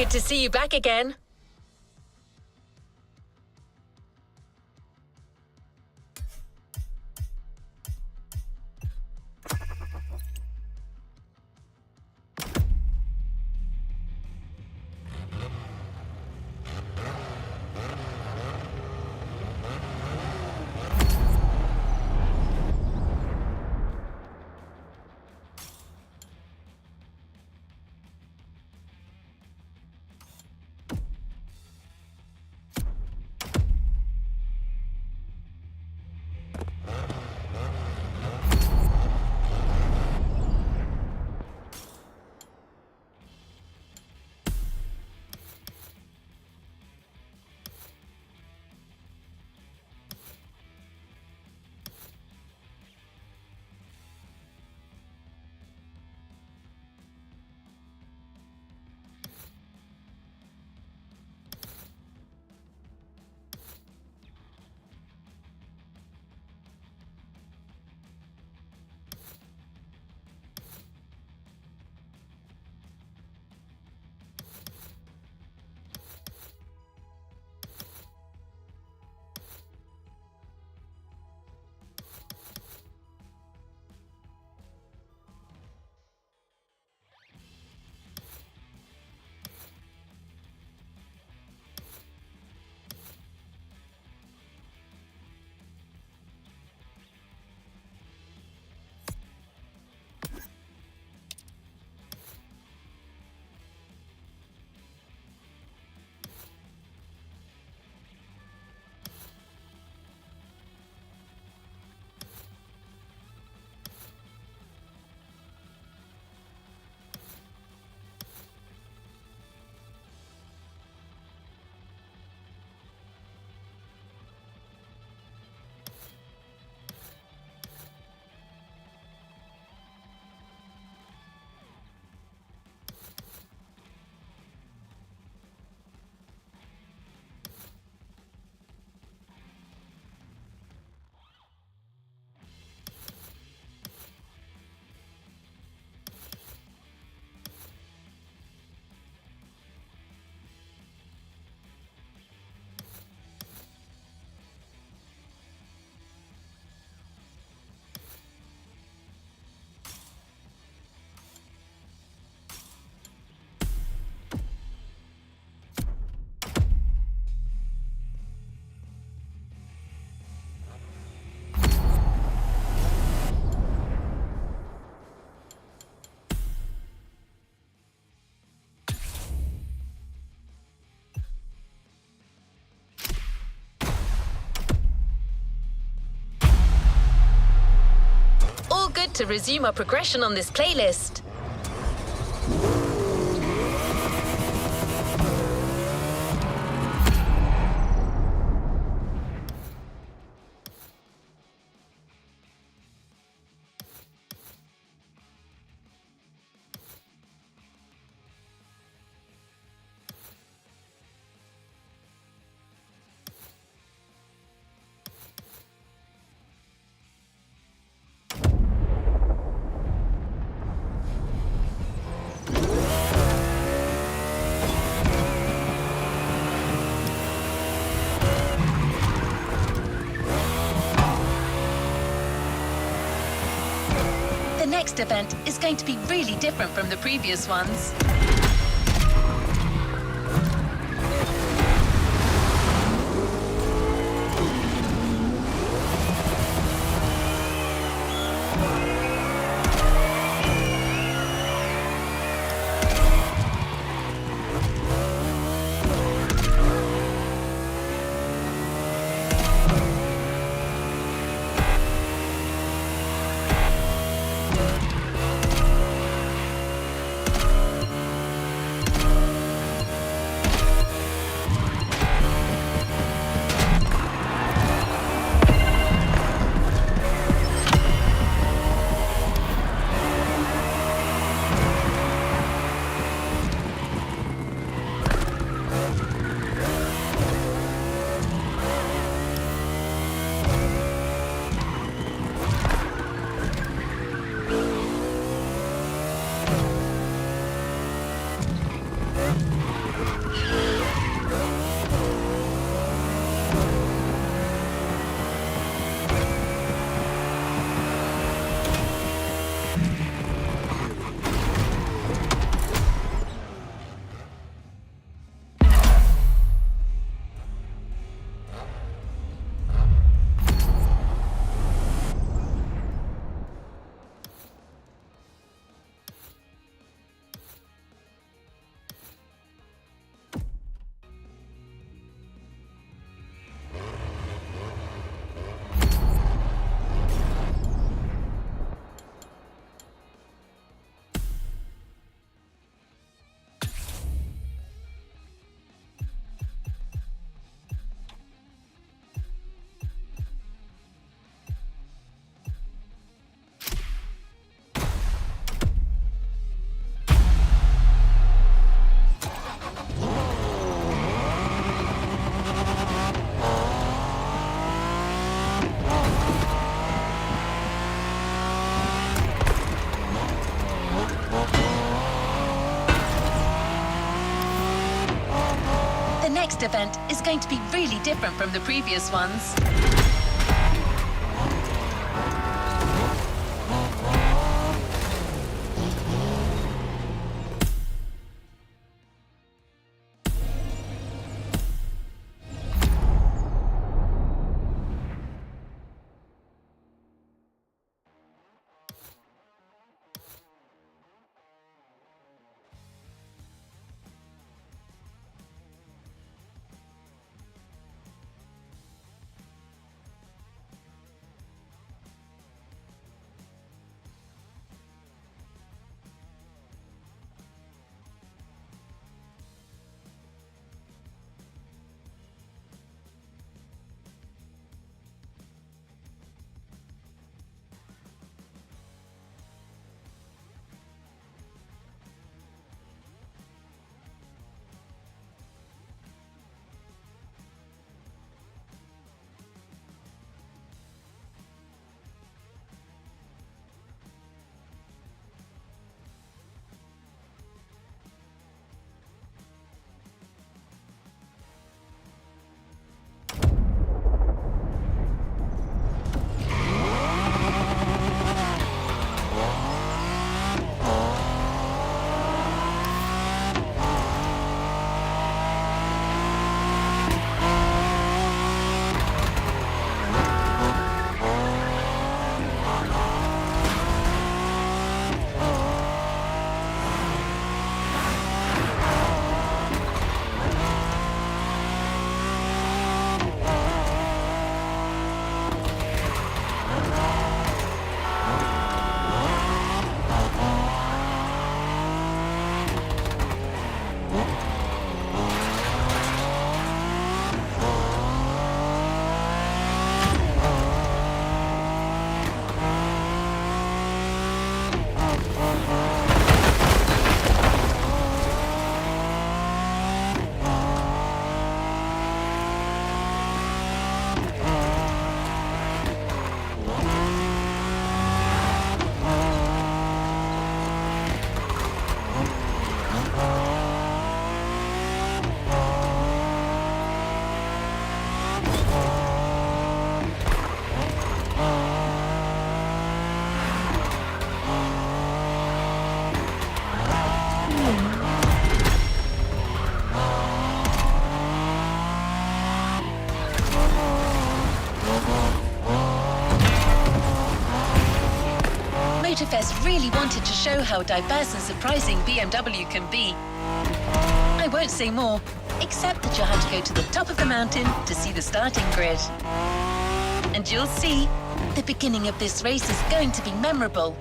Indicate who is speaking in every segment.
Speaker 1: Good to see you back again. All good to resume our progression on this playlist. The next event is going to be really different from the previous ones. next event is going to be really different from the previous ones. Motorfest really wanted to show how diverse and surprising BMW can be. I won't say more, except that you'll have to go to the top of the mountain to see the starting grid. And you'll see, the beginning of this race is going to be memorable.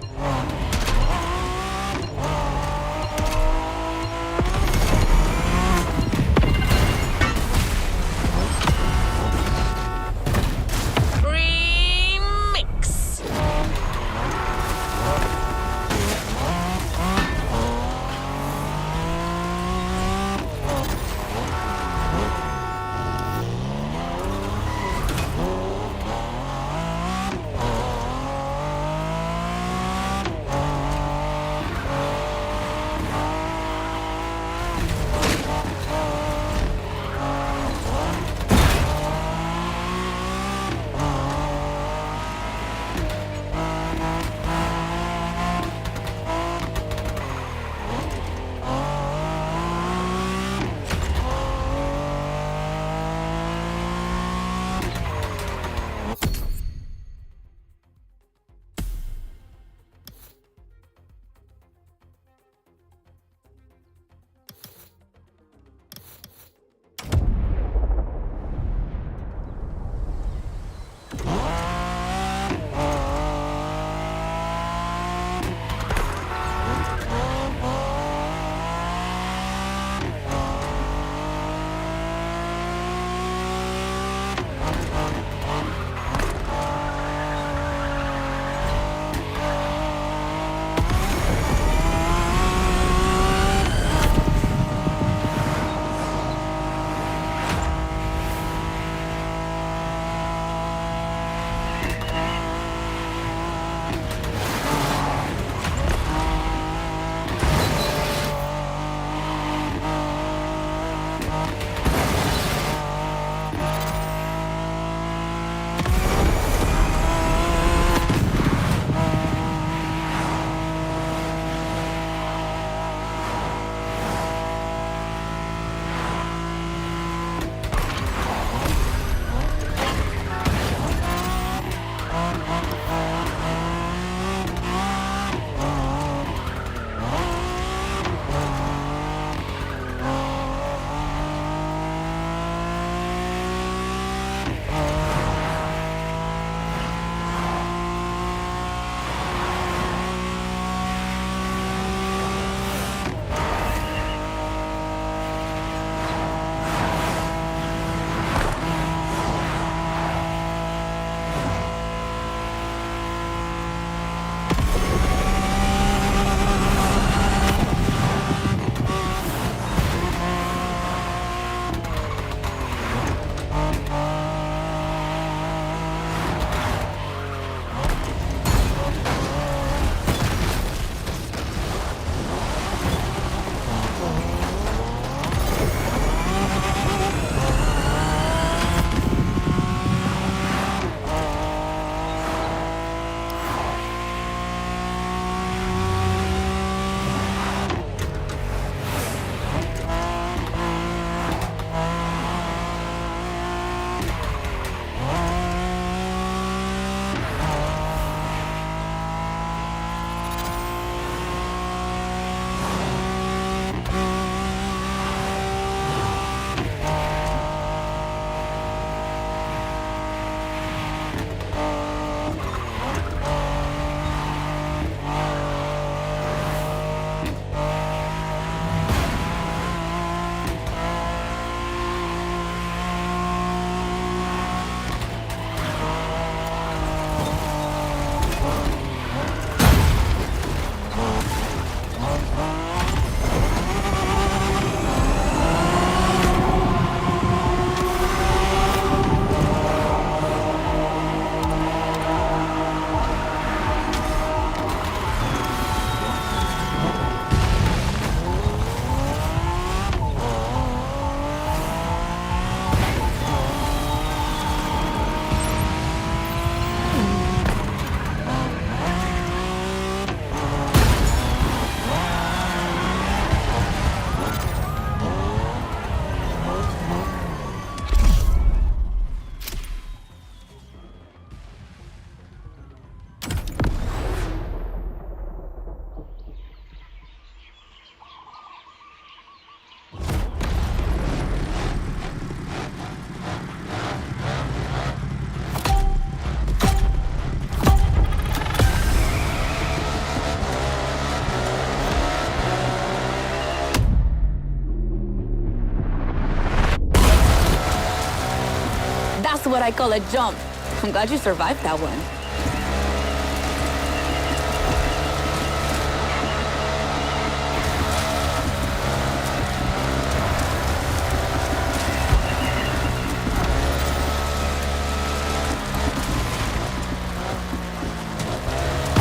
Speaker 2: what I call a jump. I'm glad you survived that one.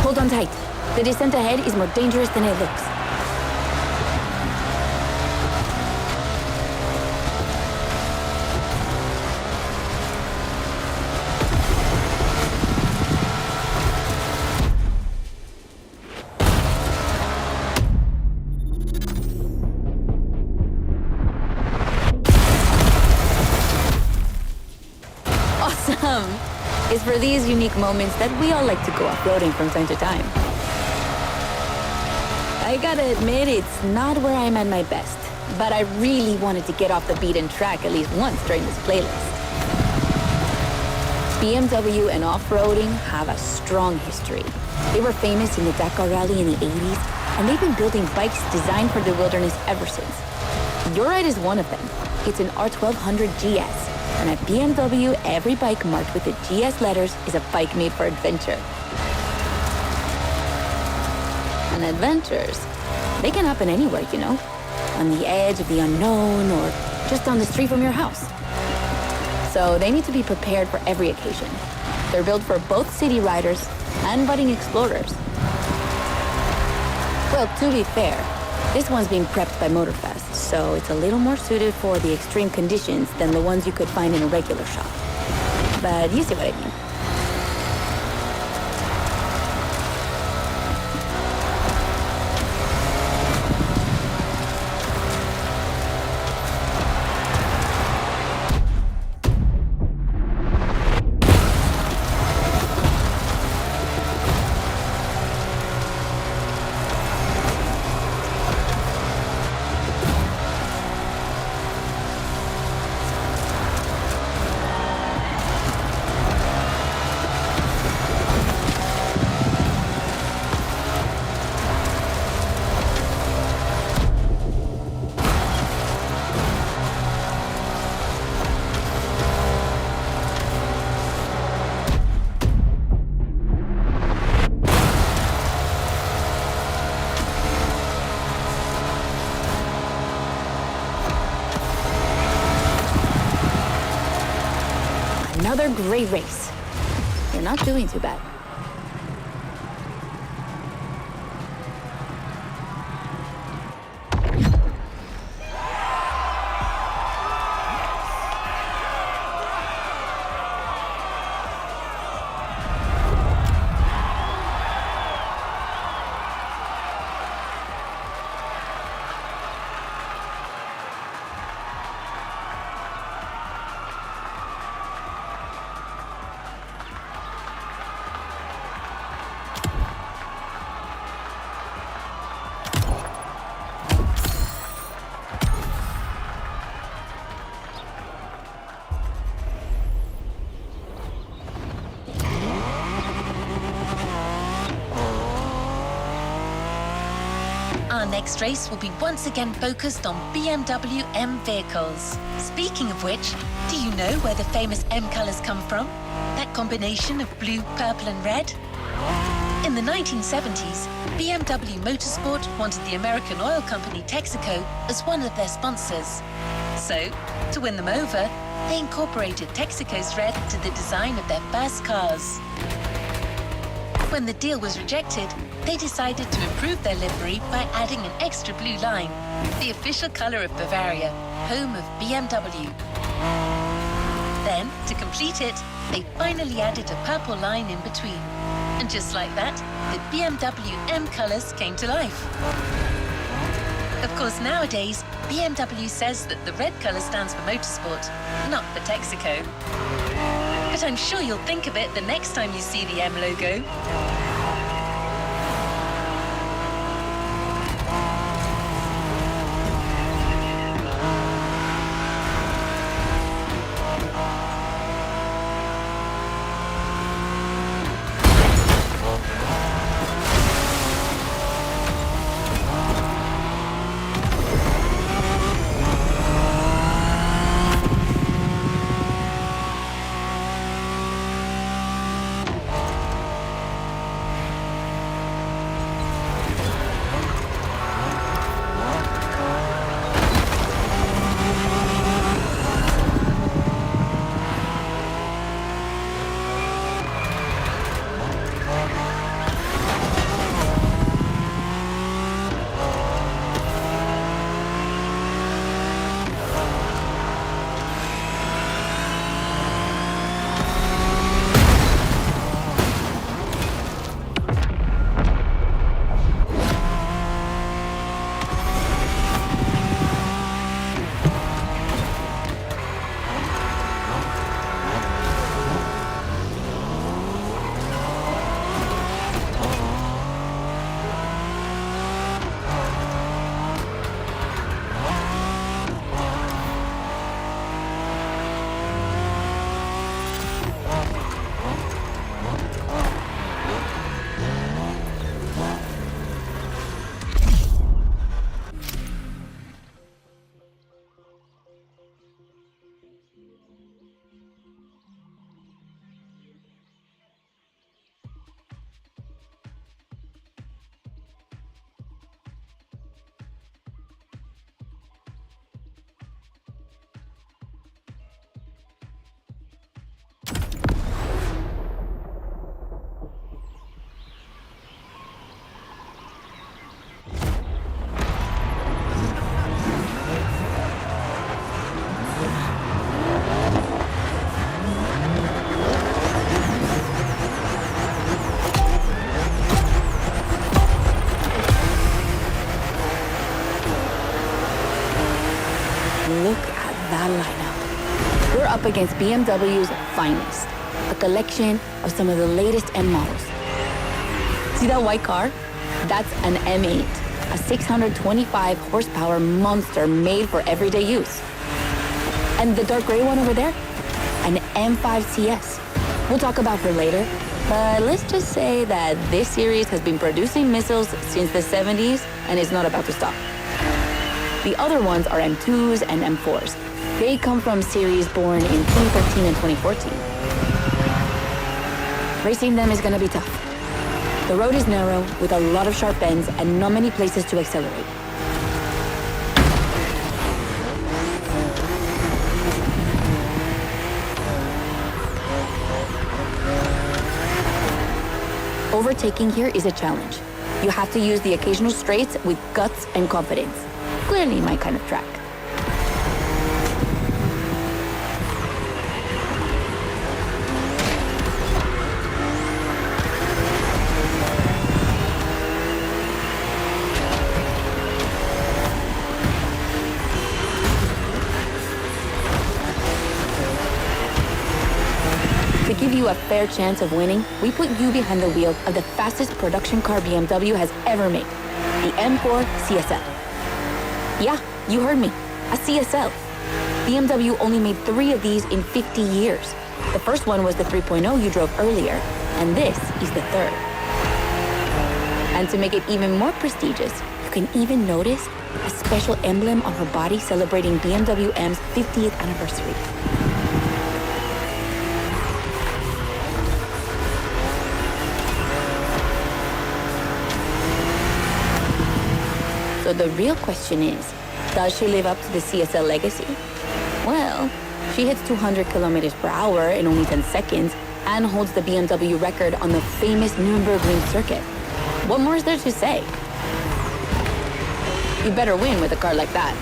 Speaker 2: Hold on tight. The descent ahead is more dangerous than it looks. Awesome! It's for these unique moments that we all like to go off-roading from time to time. I gotta admit, it's not where I'm at my best, but I really wanted to get off the beaten track at least once during this playlist. BMW and off-roading have a strong history. They were famous in the Dakar Rally in the 80s, and they've been building bikes designed for the wilderness ever since. Your ride is one of them. It's an R1200 GS, and at BMW, every bike marked with the GS letters is a bike made for adventure. And adventures, they can happen anywhere, you know? On the edge of the unknown or just on the street from your house. So they need to be prepared for every occasion. They're built for both city riders and budding explorers. Well, to be fair, this one's being prepped by Motorfest, so it's a little more suited for the extreme conditions than the ones you could find in a regular shop. But you see what I mean. Another great race. You're not doing too bad.
Speaker 1: Our next race will be once again focused on BMW M vehicles. Speaking of which, do you know where the famous M colours come from? That combination of blue, purple and red? In the 1970s, BMW Motorsport wanted the American oil company Texaco as one of their sponsors. So, to win them over, they incorporated Texaco's red to the design of their first cars. When the deal was rejected, they decided to improve their livery by adding an extra blue line, the official color of Bavaria, home of BMW. Then, to complete it, they finally added a purple line in between. And just like that, the BMW M colors came to life. Of course, nowadays, BMW says that the red color stands for motorsport, not for Texaco. But I'm sure you'll think of it the next time you see the M logo.
Speaker 2: against BMW's finest, a collection of some of the latest M models. See that white car? That's an M8, a 625 horsepower monster made for everyday use. And the dark gray one over there? An M5 CS. We'll talk about her later, but let's just say that this series has been producing missiles since the 70s and is not about to stop. The other ones are M2s and M4s. They come from series born in 2013 and 2014. Racing them is gonna be tough. The road is narrow, with a lot of sharp bends and not many places to accelerate. Overtaking here is a challenge. You have to use the occasional straights with guts and confidence. Clearly my kind of track. To give you a fair chance of winning, we put you behind the wheel of the fastest production car BMW has ever made, the M4 CSL. Yeah, you heard me, a CSL. BMW only made 3 of these in 50 years. The first one was the 3.0 you drove earlier, and this is the third. And to make it even more prestigious, you can even notice a special emblem on her body celebrating BMW M's 50th anniversary. So the real question is, does she live up to the CSL legacy? Well, she hits 200 kilometers per hour in only 10 seconds and holds the BMW record on the famous Nürburgring circuit. What more is there to say? You better win with a car like that.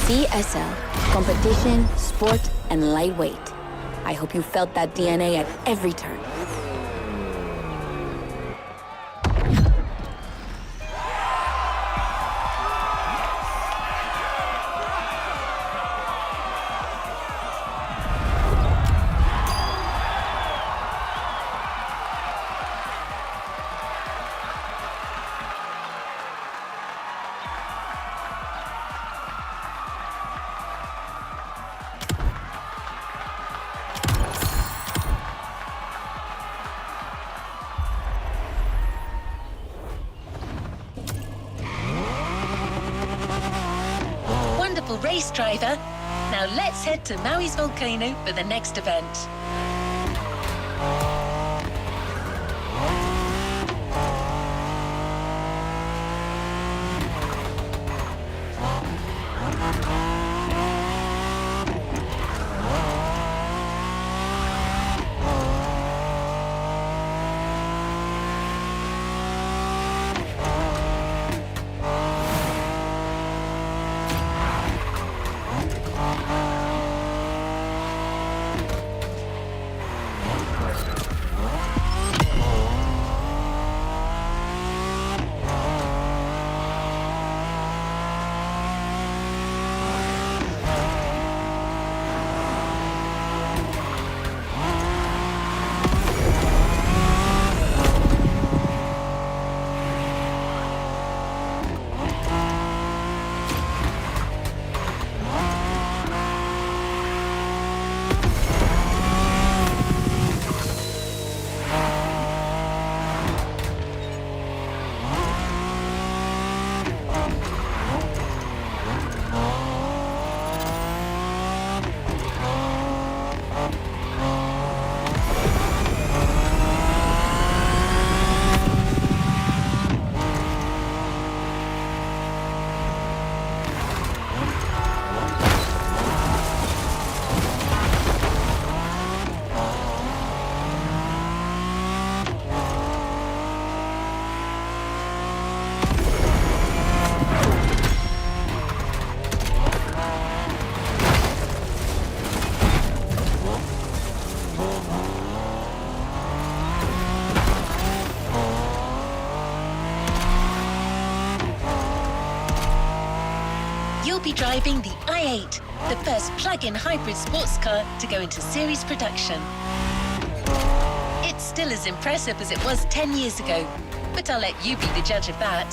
Speaker 2: CSL, competition, sport, and lightweight. I hope you felt that DNA at every turn.
Speaker 1: Wonderful race, driver. Now let's head to Maui's volcano for the next event. You'll be driving the i8, the first plug-in hybrid sports car to go into series production. It's still as impressive as it was 10 years ago, but I'll let you be the judge of that.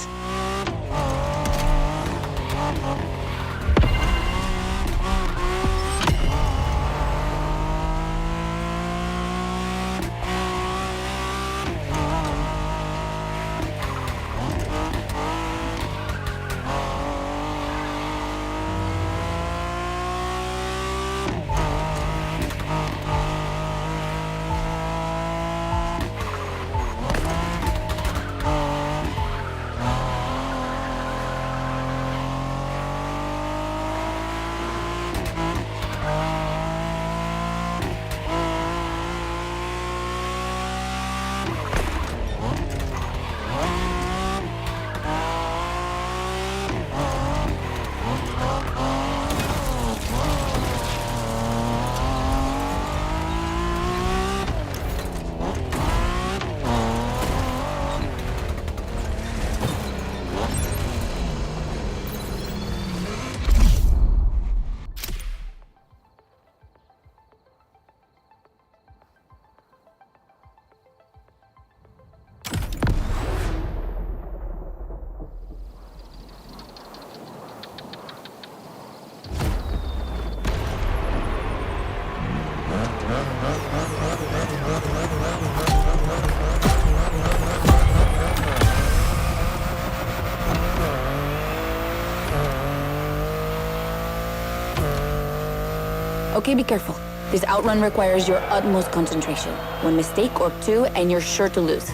Speaker 2: Okay, be careful. This outrun requires your utmost concentration. One mistake or two, and you're sure to lose.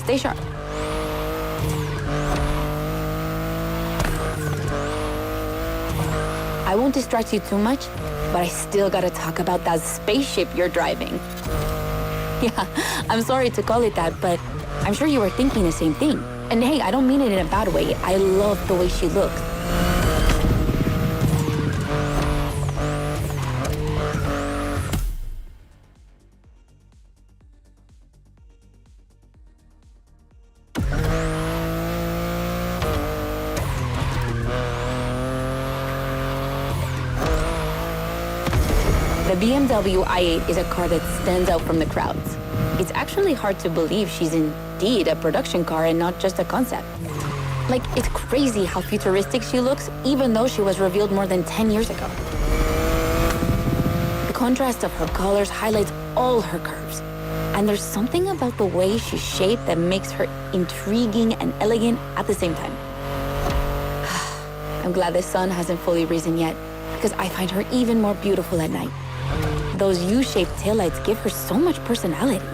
Speaker 2: Stay sharp. I won't distract you too much, but I still gotta talk about that spaceship you're driving. Yeah, I'm sorry to call it that, but I'm sure you were thinking the same thing. And hey, I don't mean it in a bad way. I love the way she looks. The BMW i8 is a car that stands out from the crowds. It's actually hard to believe she's indeed a production car and not just a concept. Like, it's crazy how futuristic she looks, even though she was revealed more than 10 years ago. The contrast of her colors highlights all her curves. And there's something about the way she's shaped that makes her intriguing and elegant at the same time. I'm glad the sun hasn't fully risen yet, because I find her even more beautiful at night. Those U-shaped taillights give her so much personality.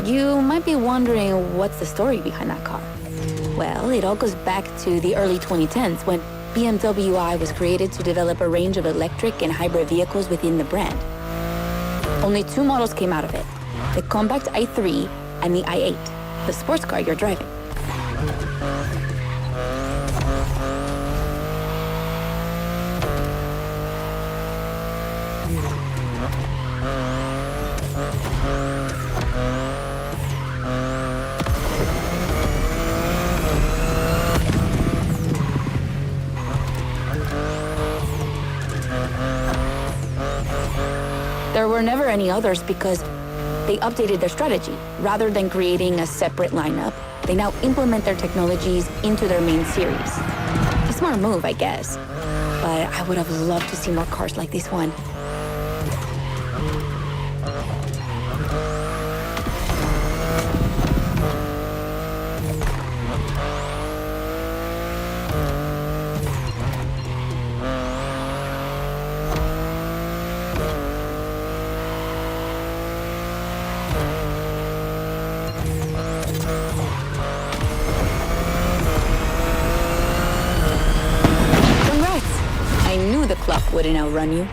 Speaker 2: You might be wondering what's the story behind that car. Well, it all goes back to the early 2010s when BMW I was created to develop a range of electric and hybrid vehicles within the brand. Only two models came out of it, the compact i3 and the i8, the sports car you're driving. There were never any others because they updated their strategy. Rather than creating a separate lineup, they now implement their technologies into their main series. smart move, I guess. But I would have loved to see more cars like this one. Congrats! I knew the clock wouldn't outrun you.